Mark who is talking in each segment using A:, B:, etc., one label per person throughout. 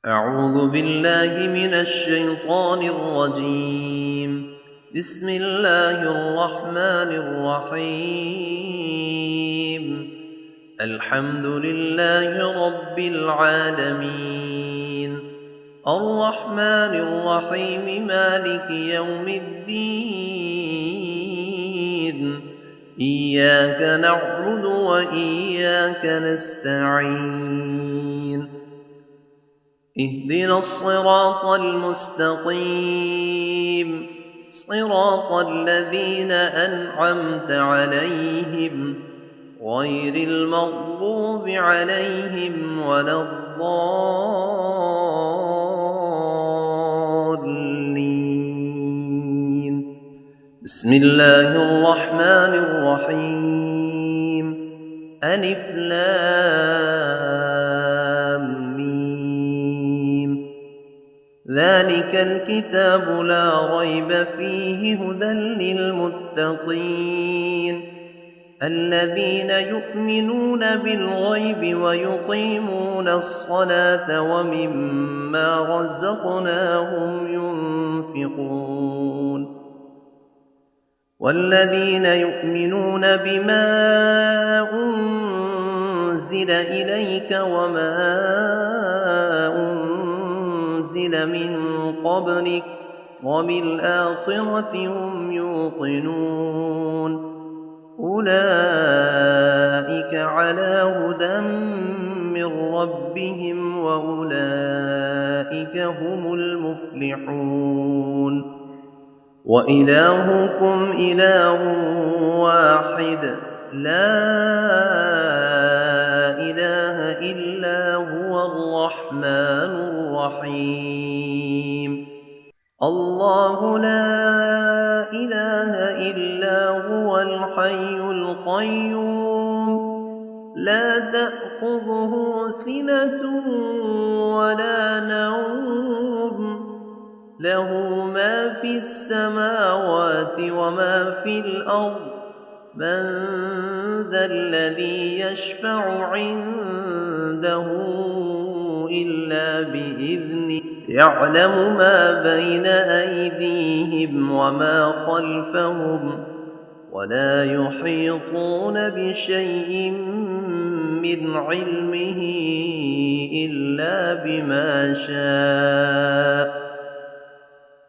A: أعوذ بالله من الشيطان الرجيم. بسم الله الرحمن الرحيم. الحمد لله رب العالمين، الرحمن الرحيم، مالك يوم الدين. إياك نعبد وإياك نستعين. اهدنا الصراط المستقيم، صراط الذين أنعمت عليهم غير المغضوب عليهم ولا الضالين. بسم الله الرحمن الرحيم. ألف لام ميم. ذلك الكتاب لا ريب فيه، هدى للمتقين الذين يؤمنون بالغيب ويقيمون الصلاة ومما رزقناهم ينفقون والذين يؤمنون بما أنزل إليك وما أنزل من قبلك وبالآخرة هم يوقنون. أولئك على هدى من ربهم وأولئك هم المفلحون. وإلهكم إله واحد، لا إله إلا هو الرحمن الرحيم. الله لا إله إلا هو الحي القيوم، لا تأخذه سنة ولا نوم، له ما في السماوات وما في الأرض. من ذا الذي يشفع عنده إلا بإذنه، يعلم ما بين أيديهم وما خلفهم ولا يحيطون بشيء من علمه إلا بما شاء.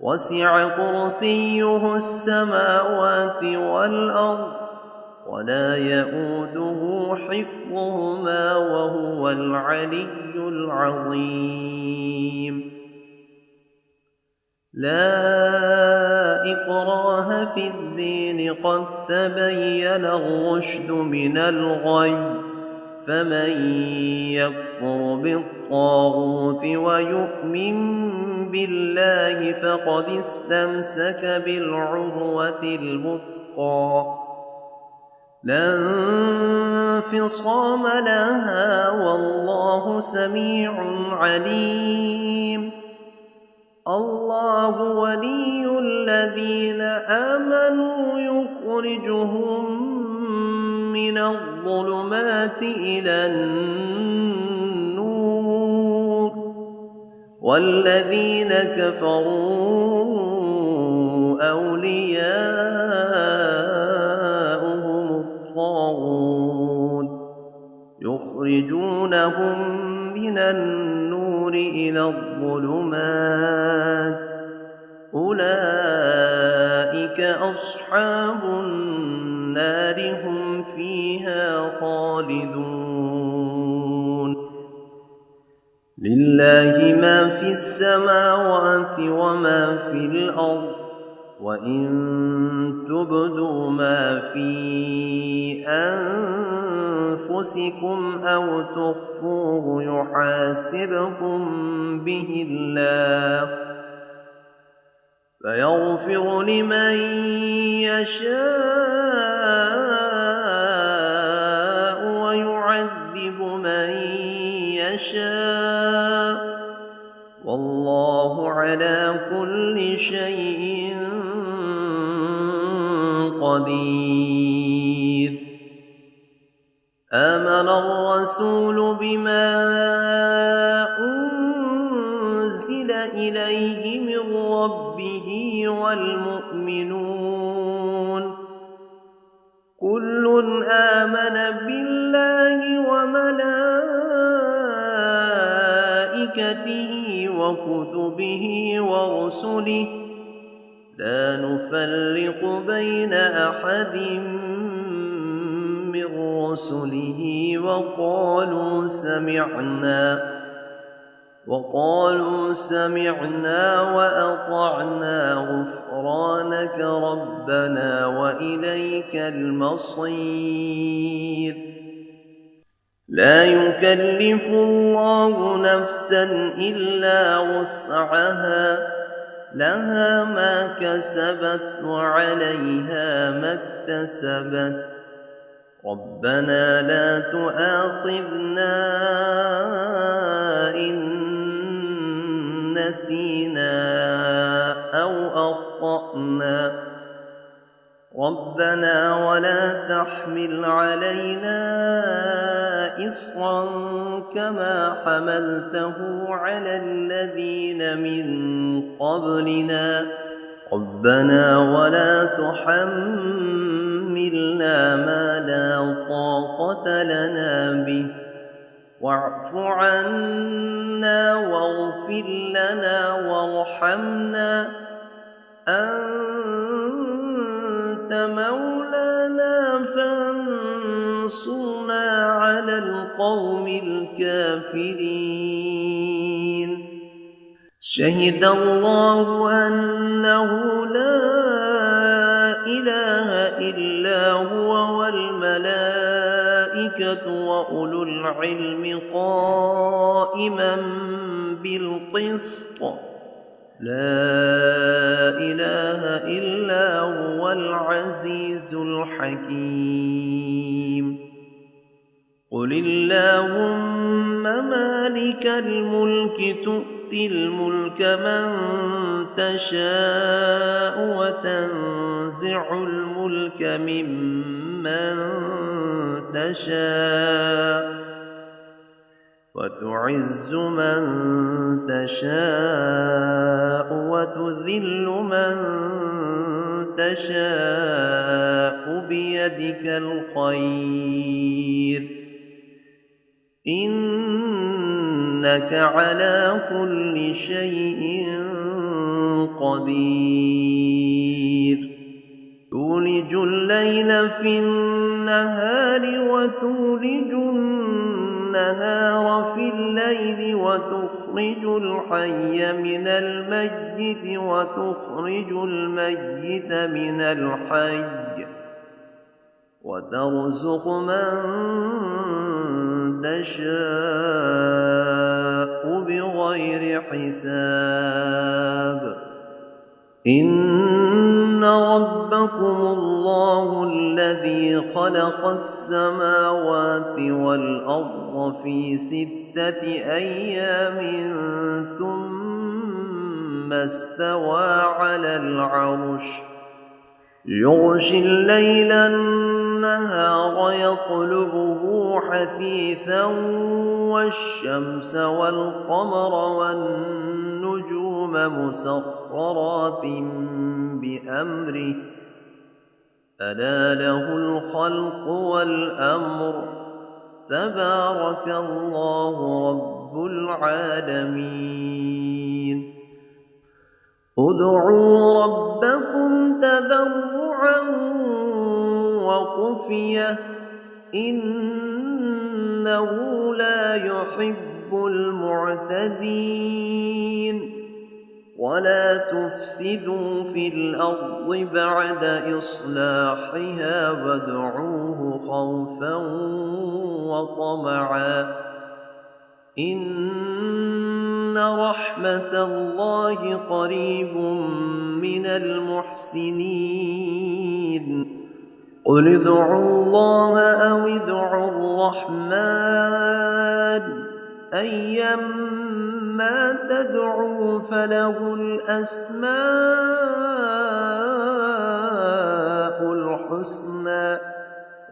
A: وسع كرسيه السماوات والأرض ولا يئوده حفظهما وهو العلي العظيم. لا إكراه في الدين، قد تبين الرشد من الغي، فمن يكفر بالطاغوت ويؤمن بالله فقد استمسك بالعروة الوثقى، لا انفصام لها، والله سميع عليم. الله ولي الذين آمنوا يخرجهم من الظلمات إلى النور، والذين كفروا أولياؤهم الطاغوت يخرجونهم من النور إلى الظلمات، أولئك أصحاب النار، هم فيها خالدون. لله ما في السماوات وما في الأرض، وإن تبدوا ما في أنفسكم أو تخفوه يحاسبكم به الله، فيغفر لمن يشاء ويعذب من يشاء، والله على كل شيء قدير. آمن الرسول بما أنزل إليه من ربه والمؤمنون كل آمن بالله وملائكته وكتبه ورسله لا نفرق بين أحد من رسله وقالوا سمعنا وأطعنا غفرانك ربنا وإليك المصير لا يكلف الله نفسا إلا وسعها لها ما كسبت وعليها ما اكتسبت ربنا لا تؤاخذنا إن نسينا أو أخطأنا ربنا ولا تحمل علينا إصرا كما حملته على الذين من قبلنا ربنا ولا تحملنا ما لا طاقة لنا به واعف عنا واغفر لنا وارحمنا أنت مولانا فانصرنا على القوم الكافرين شهد الله أنه لا إله إلا هو والملائكة وأولو العلم قائما بالقسط لا إله إلا هو العزيز الحكيم قل اللهم مالك الملك تؤتي الملك من تشاء وتنزع الملك ممن تشاء وتعز من تشاء وتذل من تشاء بيدك الخير إنك على كل شيء قدير تولج الليل في النهار وتولج النهار في الليل وتخرج الحي من الميت وتخرج الميت من الحي وترزق من تشاء بغير حساب إن ربكم الله الذي خلق السماوات والأرض في 6 أيام ثم استوى على العرش يغشي الليل النهار يطلبه حثيثا والشمس والقمر والنجوم مسخرات بأمره ألا له الخلق والأمر تبارك الله رب العالمين ادعوا ربكم تضرعا وخفية إنه لا يحب المعتدين ولا تفسدوا في الأرض بعد إصلاحها وادعوه خوفا وطمعا إن رحمة الله قريب من المحسنين قل ادعوا الله أو ادعوا الرحمن أيما تدعوا فله الأسماء الحسنى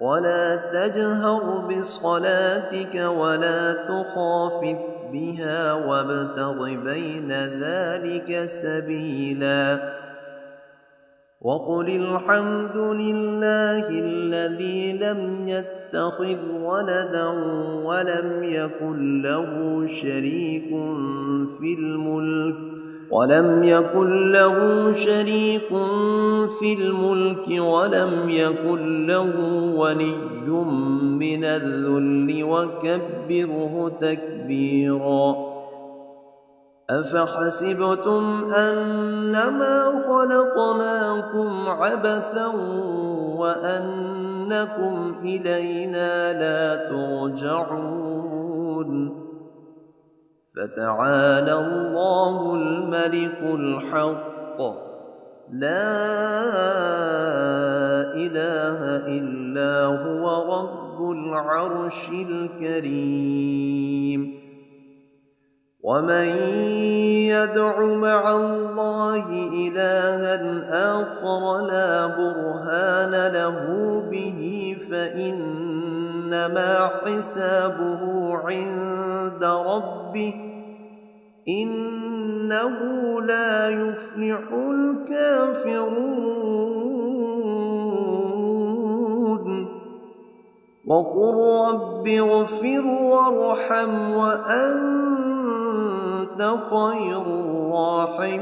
A: ولا تجهر بصلاتك ولا تخافت بها وابتغ بين ذلك سبيلا وقل الحمد لله الذي لم يتخذ ولدا ولم يكن له شريك في الملك ولم يكن له ولي من الذل وكبره تكبيرا أفحسبتم أنما خلقناكم عبثا وأنكم إلينا لا ترجعون فتعالى الله الملك الحق لا إله إلا هو رب العرش الكريم ومن يدع مع الله إلها آخر لا برهان له به فإنما حسابه عند ربه إنه لا يفلح الكافرون وقل رب اغفر وارحم وأنت خير الراحمين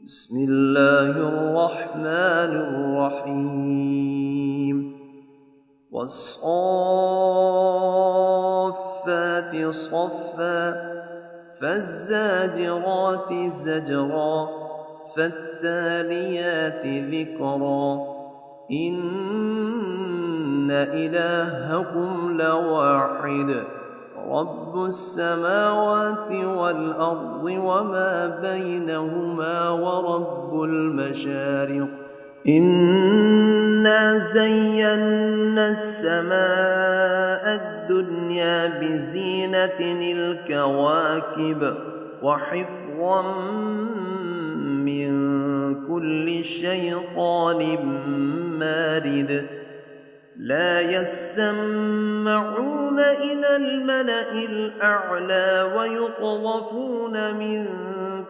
A: بسم الله الرحمن الرحيم والصافات صفا فالزاجرات زجرا فالتاليات ذكرا إن إلهكم لواحد رب السماوات والأرض وما بينهما ورب المشارق إنا زينا السماء الدنيا بزينة الكواكب وحفظا من كل شيطان مارد لا يسمعون إلى الملأ الأعلى ويقذفون من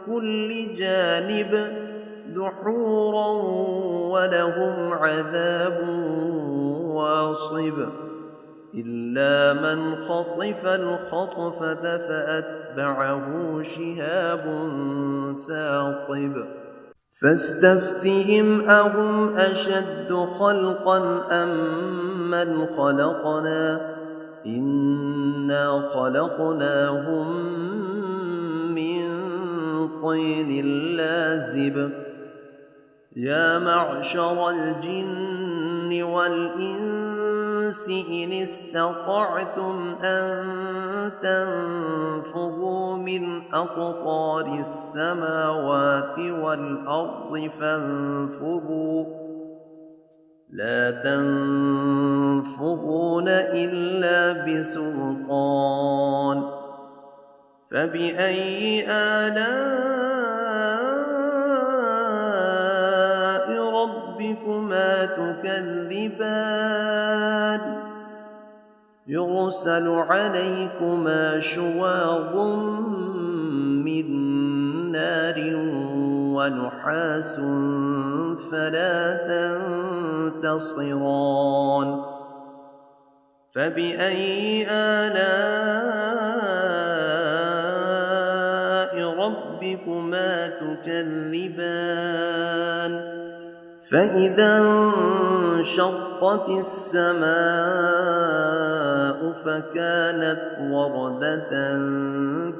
A: كل جانب دحورا ولهم عذاب واصب إلا من خطف الخطفة فأتبعه شهاب ثاقب فاستفتهم أهم أشد خلقا أم من خلقنا إنا خلقناهم من طين لازب يا معشر الجن والإنس إن استطعتم أن تنفذوا من أقطار السماوات والأرض فانفذوا لا تنفذون إلا بسلطان فبأي آلاء ربكما تكذبان يرسل عليكما شواظ من نار ونحاس فلا تنتصران فبأي آلاء ربكما تكذبان فإذا انشقت السماء فكانت وردة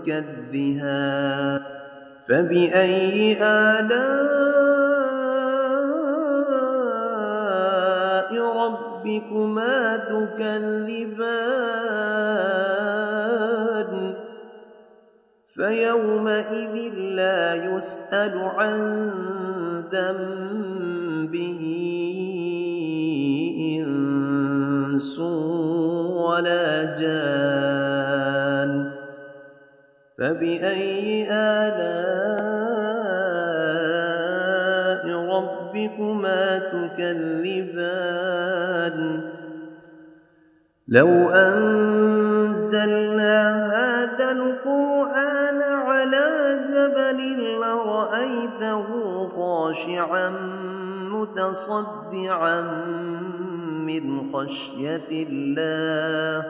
A: كالدهان فبأي آلاء ربكما تكذبان فيومئذ لا يسأل عن ذنبه إنس ولا جان فبأي آلاء ربكما تكذبان لو أنزلنا أنزلنا هذا القرآن على جبل لرأيته خاشعا متصدعا من خشية الله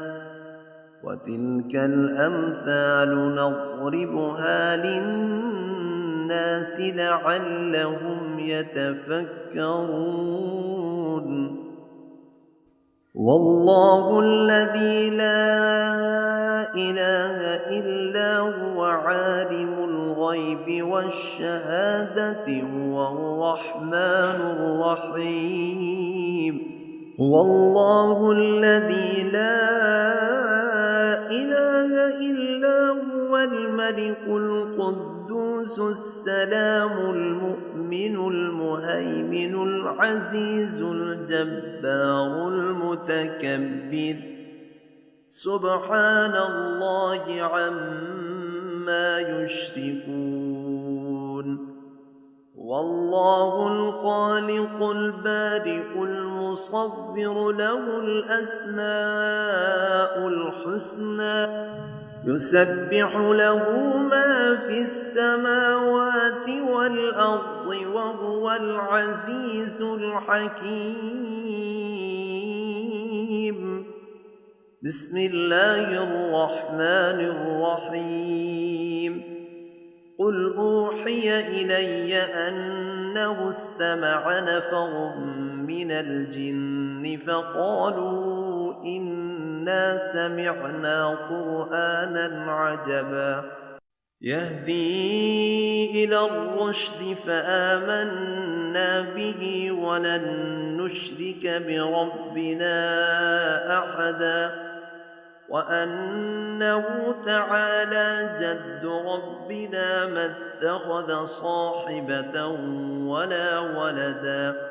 A: وتلك الأمثال نضربها للناس لعلهم يتفكرون والله الذي لا إله إلا هو عالم الغيب والشهادة هو الرحمن الرحيم والله الذي لا إله إلا هو الملك القدوس السلام المؤمن المهيمن العزيز الجبار المتكبر سبحان الله عما يشركون والله الخالق البارئ المصور له الأسماء الحسنى يسبح له ما في السماوات والأرض وهو العزيز الحكيم بسم الله الرحمن الرحيم قل أوحي إلي أنه استمع نفر من الجن فقالوا إنا سمعنا قرآنا عجبا يهدي إلى الرشد فآمنا به ولن نشرك بربنا أحدا وأنه تعالى جد ربنا ما اتخذ صاحبة ولا ولدا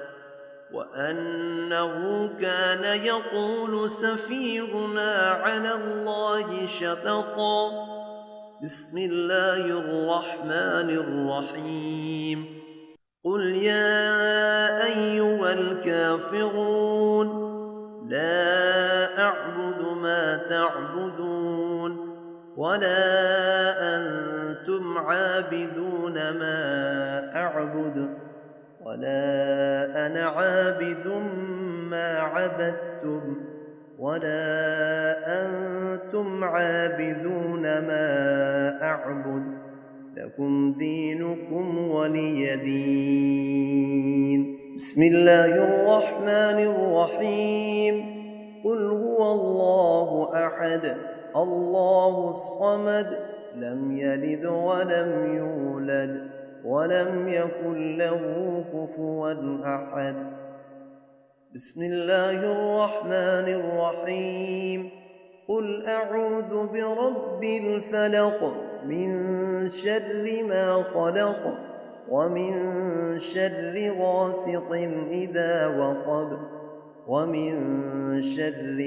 A: وأنه كان يقول سفيهنا على الله شططا بسم الله الرحمن الرحيم قل يا أيها الكافرون لا أعبد ما تعبدون ولا أنتم عابدون ما أعبد ولا أنا عابد ما عبدتم ولا أنتم عابدون ما أعبد لكم دينكم ولي دين بسم الله الرحمن الرحيم قل هو الله أحد الله الصمد لم يلد ولم يولد ولم يكن له كفوا أحد بسم الله الرحمن الرحيم قل أعوذ برب الفلق من شر ما خلق ومن شر غاسق إذا وقب ومن شر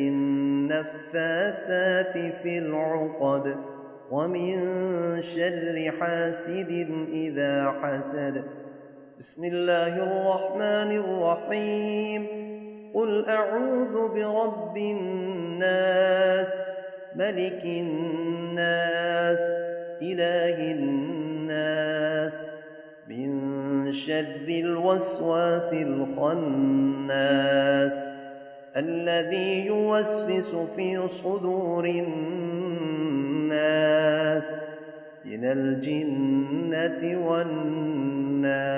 A: النفاثات في العقد ومن شر حاسد إذا حسد بسم الله الرحمن الرحيم قل أعوذ برب الناس ملك الناس إله الناس من شر الوسواس الخناس الذي يوسوس في صدور الناس من الجنة والناس